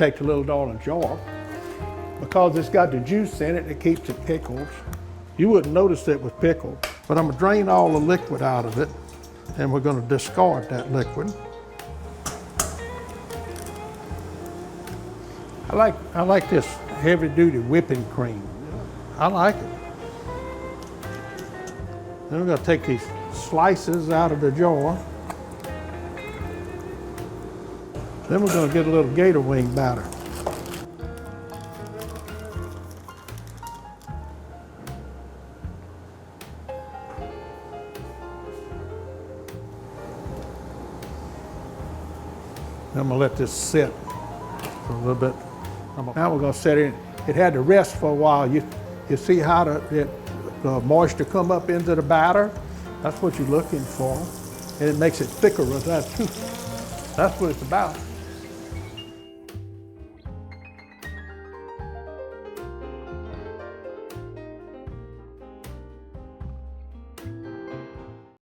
take the little darling jar. Because it's got the juice in it, it keeps it pickled. You wouldn't notice it was pickled, but I'm gonna drain all the liquid out of it, and we're gonna discard that liquid. I like this heavy-duty whipping cream. I like it. Then we're gonna take these slices out of the jar. Then we're gonna get a little Gator Wing Batter. I'm gonna let this sit for a little bit. Now we're gonna set it in. It had to rest for a while. You see how the moisture come up into the batter? That's what you're looking for. And it makes it thicker with that too. That's what it's about.